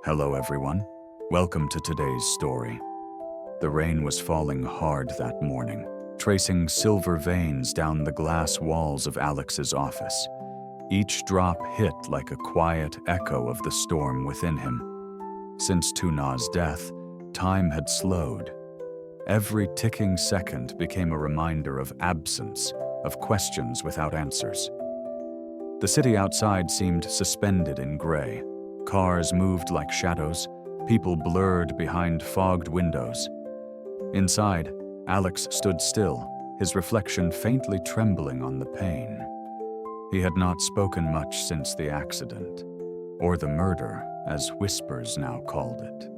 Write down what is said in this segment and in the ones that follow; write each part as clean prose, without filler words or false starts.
Hello everyone, welcome to today's story. The rain was falling hard that morning, tracing silver veins down the glass walls of Alex's office. Each drop hit like a quiet echo of the storm within him. Since Lytuna's death, time had slowed. Every ticking second became a reminder of absence, of questions without answers. The city outside seemed suspended in gray. Cars moved like shadows, people blurred behind fogged windows. Inside, Alex stood still, his reflection faintly trembling on the pane. He had not spoken much since the accident, or the murder, as whispers now called it.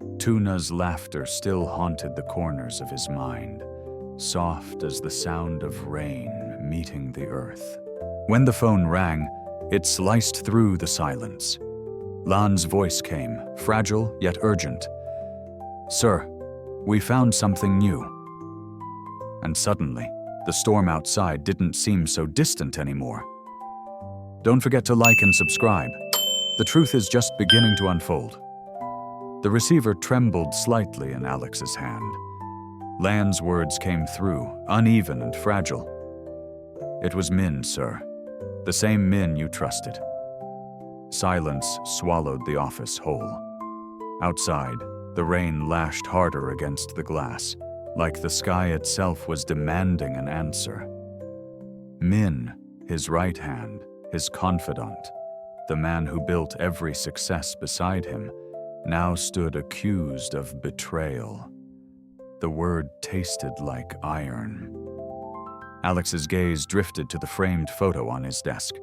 Lytuna's laughter still haunted the corners of his mind, soft as the sound of rain meeting the earth. When the phone rang, it sliced through the silence. Lan's voice came, fragile yet urgent. "Sir, we found something new." And suddenly, the storm outside didn't seem so distant anymore. Don't forget to like and subscribe. The truth is just beginning to unfold. The receiver trembled slightly in Alex's hand. Lan's words came through, uneven and fragile. "It was Min, sir. The same Min you trusted." Silence swallowed the office whole. Outside, the rain lashed harder against the glass, like the sky itself was demanding an answer. Min, his right hand, his confidant, the man who built every success beside him, now stood accused of betrayal. The word tasted like iron. Alex's gaze drifted to the framed photo on his desk.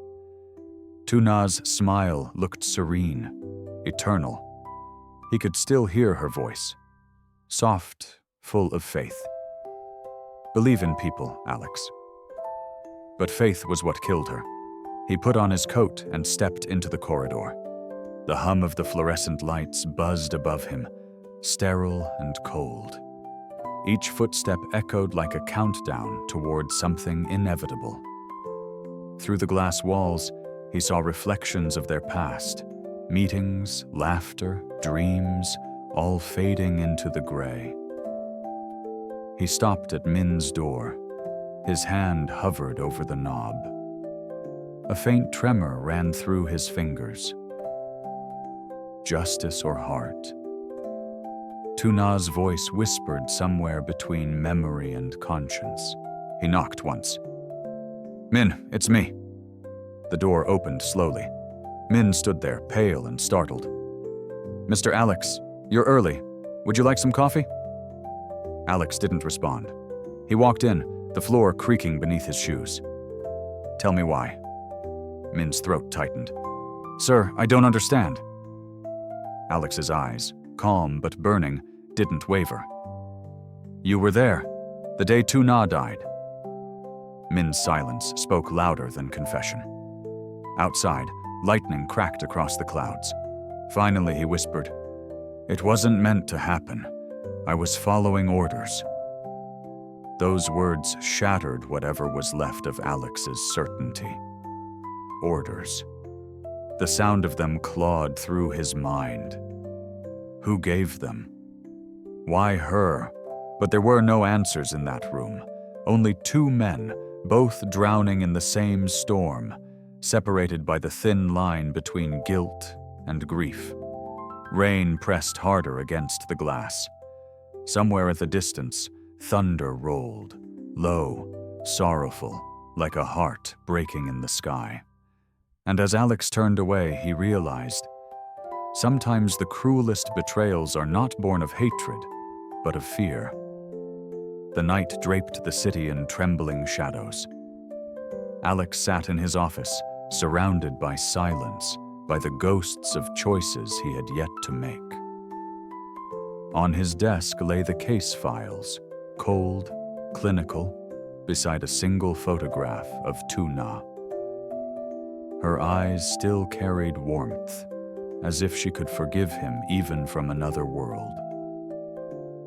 Lytuna's smile looked serene, eternal. He could still hear her voice, soft, full of faith. "Believe in people, Alex." But faith was what killed her. He put on his coat and stepped into the corridor. The hum of the fluorescent lights buzzed above him, sterile and cold. Each footstep echoed like a countdown toward something inevitable. Through the glass walls, he saw reflections of their past, meetings, laughter, dreams, all fading into the gray. He stopped at Min's door. His hand hovered over the knob. A faint tremor ran through his fingers. Justice or heart? Lytuna's voice whispered somewhere between memory and conscience. He knocked once. "Min, it's me." The door opened slowly. Min stood there, pale and startled. "Mr. Alex, you're early. Would you like some coffee?" Alex didn't respond. He walked in, the floor creaking beneath his shoes. "Tell me why." Min's throat tightened. "Sir, I don't understand." Alex's eyes, calm but burning, didn't waver. "You were there, the day Lytuna died." Min's silence spoke louder than confession. Outside, lightning cracked across the clouds. Finally, he whispered, "It wasn't meant to happen. I was following orders." Those words shattered whatever was left of Alex's certainty. Orders. The sound of them clawed through his mind. Who gave them? Why her? But there were no answers in that room. Only two men, both drowning in the same storm, separated by the thin line between guilt and grief. Rain pressed harder against the glass. Somewhere at the distance, thunder rolled, low, sorrowful, like a heart breaking in the sky. And as Alex turned away, he realized, sometimes the cruelest betrayals are not born of hatred, but of fear. The night draped the city in trembling shadows. Alex sat in his office, surrounded by silence, by the ghosts of choices he had yet to make. On his desk lay the case files, cold, clinical, beside a single photograph of Lytuna. Her eyes still carried warmth, as if she could forgive him even from another world.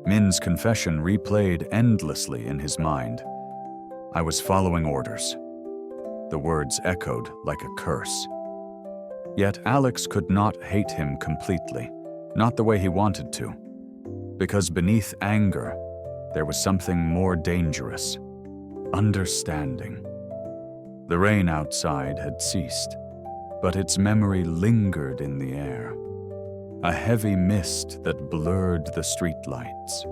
Min's confession replayed endlessly in his mind. "I was following orders." The words echoed like a curse. Yet Alex could not hate him completely, not the way he wanted to. Because beneath anger, there was something more dangerous: understanding. The rain outside had ceased, but its memory lingered in the air. A heavy mist that blurred the streetlights.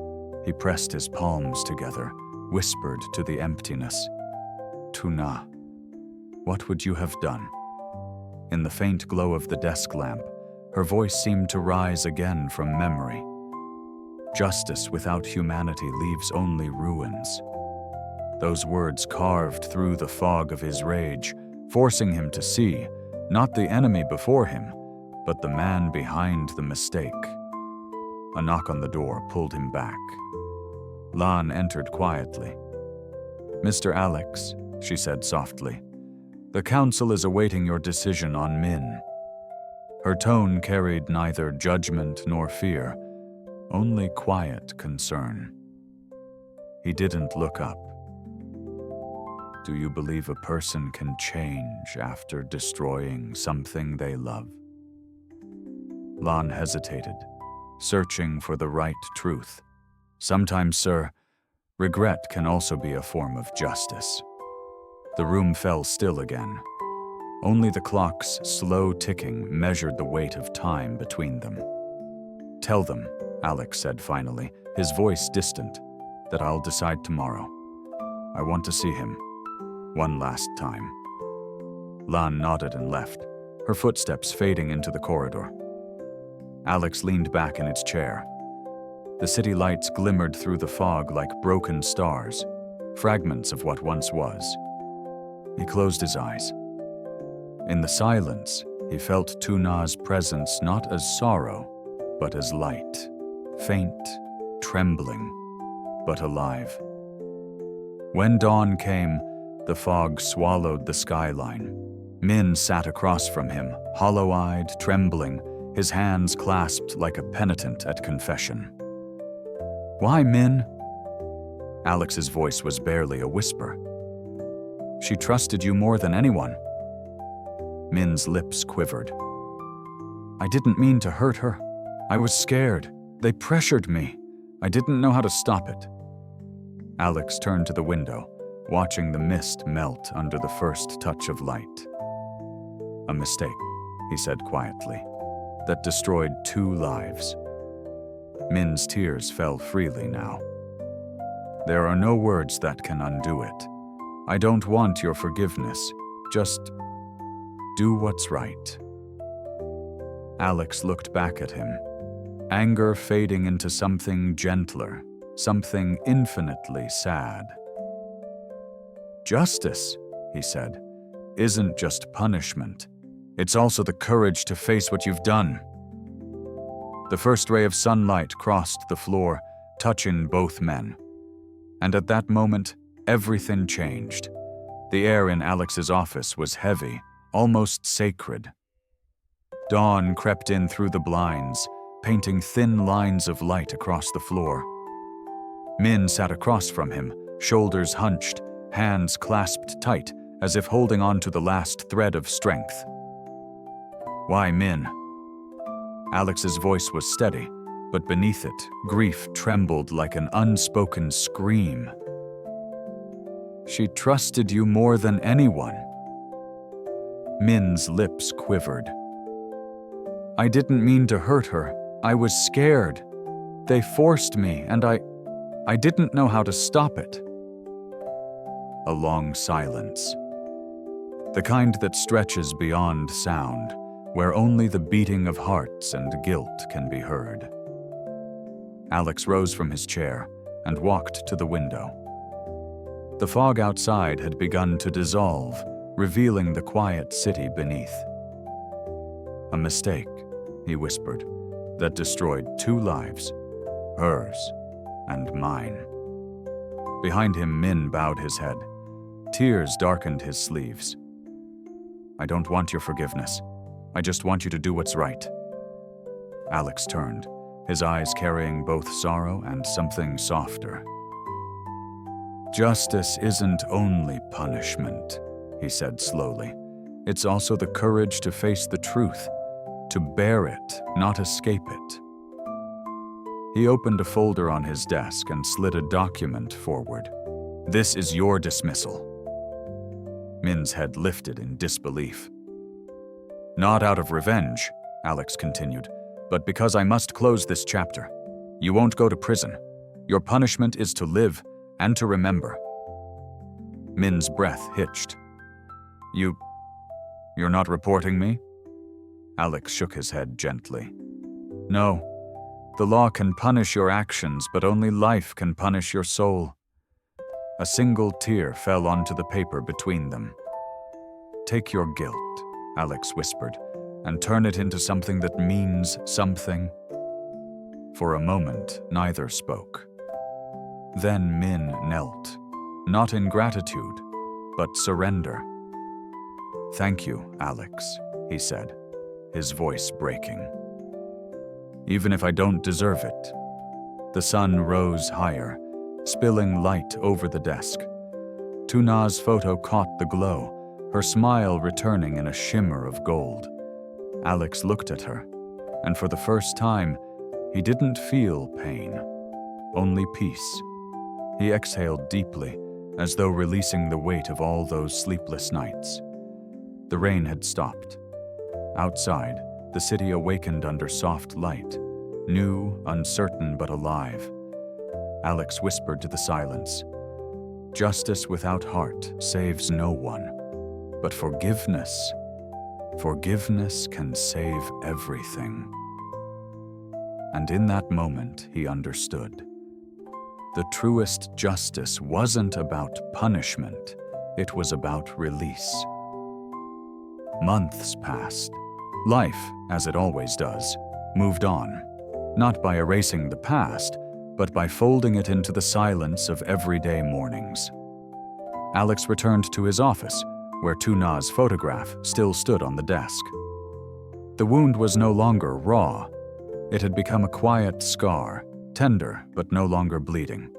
He pressed his palms together, whispered to the emptiness, "Tuna, what would you have done?" In the faint glow of the desk lamp, her voice seemed to rise again from memory. Justice without humanity leaves only ruins. Those words carved through the fog of his rage, forcing him to see, not the enemy before him, but the man behind the mistake. A knock on the door pulled him back. Lan entered quietly. "Mr. Alex," she said softly, "the council is awaiting your decision on Min." Her tone carried neither judgment nor fear, only quiet concern. He didn't look up. "Do you believe a person can change after destroying something they love?" Lan hesitated, searching for the right truth. "Sometimes, sir, regret can also be a form of justice." The room fell still again. Only the clock's slow ticking measured the weight of time between them. "Tell them," Alex said finally, his voice distant, "that I'll decide tomorrow. I want to see him. One last time." Lan nodded and left, her footsteps fading into the corridor. Alex leaned back in its chair. The city lights glimmered through the fog like broken stars, fragments of what once was. He closed his eyes. In the silence, he felt Tuna's presence not as sorrow, but as light, faint, trembling, but alive. When dawn came, the fog swallowed the skyline. Min sat across from him, hollow-eyed, trembling, his hands clasped like a penitent at confession. "Why, Min?" Alex's voice was barely a whisper. "She trusted you more than anyone." Min's lips quivered. "I didn't mean to hurt her. I was scared. They pressured me. I didn't know how to stop it." Alex turned to the window, watching the mist melt under the first touch of light. "A mistake," he said quietly, "that destroyed 2 lives." Min's tears fell freely now. "There are no words that can undo it. I don't want your forgiveness. Just do what's right." Alex looked back at him, anger fading into something gentler, something infinitely sad. "Justice," he said, "isn't just punishment. It's also the courage to face what you've done." The first ray of sunlight crossed the floor, touching both men. And at that moment, everything changed. The air in Alex's office was heavy, almost sacred. Dawn crept in through the blinds, painting thin lines of light across the floor. Min sat across from him, shoulders hunched, hands clasped tight, as if holding on to the last thread of strength. "Why, Min?" Alex's voice was steady, but beneath it, grief trembled like an unspoken scream. "She trusted you more than anyone." Min's lips quivered. "I didn't mean to hurt her. I was scared. They forced me, and I didn't know how to stop it." A long silence. The kind that stretches beyond sound, where only the beating of hearts and guilt can be heard. Alex rose from his chair and walked to the window. The fog outside had begun to dissolve, revealing the quiet city beneath. "A mistake," he whispered, "that destroyed 2 lives, hers and mine." Behind him, Min bowed his head. Tears darkened his sleeves. "I don't want your forgiveness. I just want you to do what's right." Alex turned, his eyes carrying both sorrow and something softer. "Justice isn't only punishment," he said slowly. It's also the courage to face the truth, to bear it, not escape it. He opened a folder on his desk and slid a document forward. "This is your dismissal." Min's head lifted in disbelief. "Not out of revenge," Alex continued, "but because I must close this chapter. You won't go to prison. Your punishment is to live and to remember." Min's breath hitched. You're not reporting me?" Alex shook his head gently. "No. The law can punish your actions, but only life can punish your soul." A single tear fell onto the paper between them. "Take your guilt," Alex whispered, "and turn it into something that means something." For a moment, neither spoke. Then Min knelt, not in gratitude, but surrender. "Thank you, Alex," he said, his voice breaking. "Even if I don't deserve it." The sun rose higher, spilling light over the desk. Lytuna's photo caught the glow, her smile returning in a shimmer of gold. Alex looked at her, and for the first time, he didn't feel pain, only peace. He exhaled deeply, as though releasing the weight of all those sleepless nights. The rain had stopped. Outside, the city awakened under soft light, new, uncertain, but alive. Alex whispered to the silence, "Justice without heart saves no one, but forgiveness can save everything." And in that moment, he understood. The truest justice wasn't about punishment, it was about release. Months passed. Life, as it always does, moved on, not by erasing the past, but by folding it into the silence of everyday mornings. Alex returned to his office, where Lytuna's photograph still stood on the desk. The wound was no longer raw. It had become a quiet scar, tender but no longer bleeding.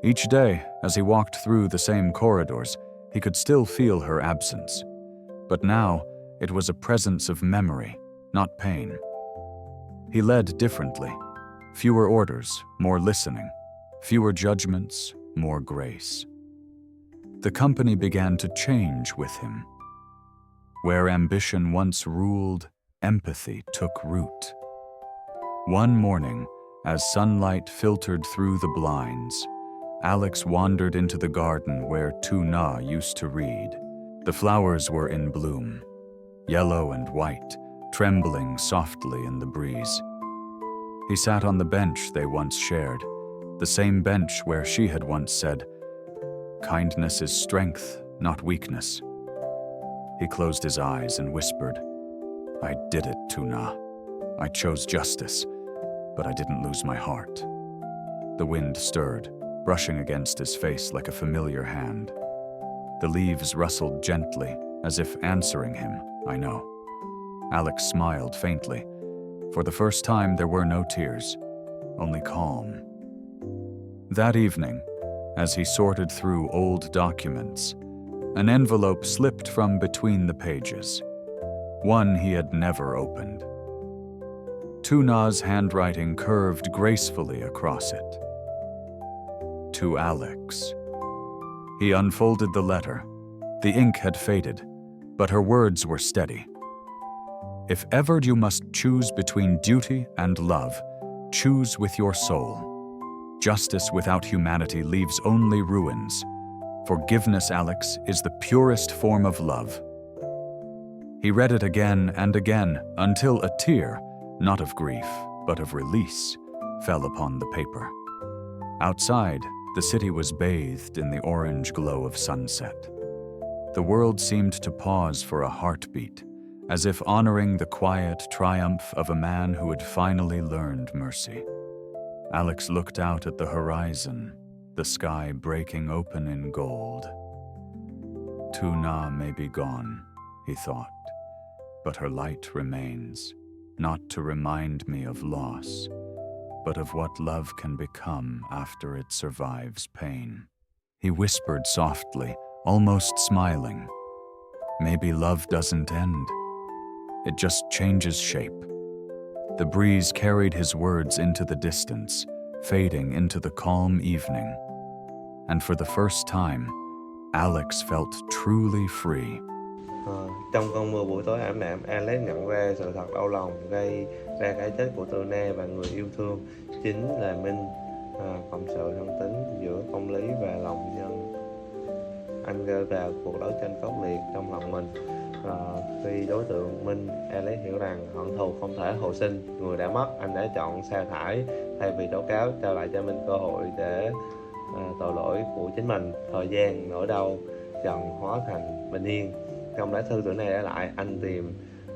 Each day, as he walked through the same corridors, he could still feel her absence. But now, it was a presence of memory, not pain. He led differently. Fewer orders, more listening. Fewer judgments, more grace. The company began to change with him. Where ambition once ruled, empathy took root. One morning, as sunlight filtered through the blinds, Alex wandered into the garden where Lytuna used to read. The flowers were in bloom, yellow and white, trembling softly in the breeze. He sat on the bench they once shared, the same bench where she had once said, "Kindness is strength, not weakness." He closed his eyes and whispered, "I did it, Lytuna. I chose justice, but I didn't lose my heart." The wind stirred, brushing against his face like a familiar hand. The leaves rustled gently, as if answering him, "I know." Alex smiled faintly. For the first time, there were no tears, only calm. That evening, as he sorted through old documents, an envelope slipped from between the pages, one he had never opened. Lytuna's handwriting curved gracefully across it. To Alex. He unfolded the letter. The ink had faded, but her words were steady. "If ever you must choose between duty and love, choose with your soul. Justice without humanity leaves only ruins. Forgiveness, Alex, is the purest form of love." He read it again and again until a tear, not of grief, but of release, fell upon the paper. Outside, the city was bathed in the orange glow of sunset. The world seemed to pause for a heartbeat, as if honoring the quiet triumph of a man who had finally learned mercy. Alex looked out at the horizon, the sky breaking open in gold. Lytuna may be gone, he thought, but her light remains, not to remind me of loss, but of what love can become after it survives pain. He whispered softly, almost smiling, Maybe love doesn't end. It just changes shape. The breeze carried his words into the distance, fading into the calm evening. And for the first time, Alex felt truly free. Trong cơn mưa buổi tối ảm đạm, Alex nhận ra sự thật đau lòng gây ra cái chết của Lytuna và người yêu thương chính là Minh. Cộng sự thân tín giữa công lý và lòng nhân. Anh rơi vào cuộc đấu tranh khốc liệt trong lòng mình. Khi đối tượng Minh, Alex hiểu rằng hận thù không thể hồi sinh. Người đã mất, anh đã chọn sa thải thay vì tố cáo, trao lại cho Minh cơ hội để tội lỗi của chính mình. Thời gian, nỗi đau dần hóa thành bình yên. Trong lá thư này để lại, anh tìm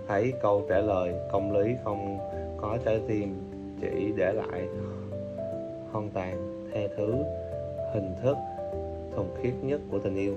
thấy câu trả lời: công lý không có trái tim, chỉ để lại hoang tàn, tha thứ, hình thức thuần khiết nhất của tình yêu.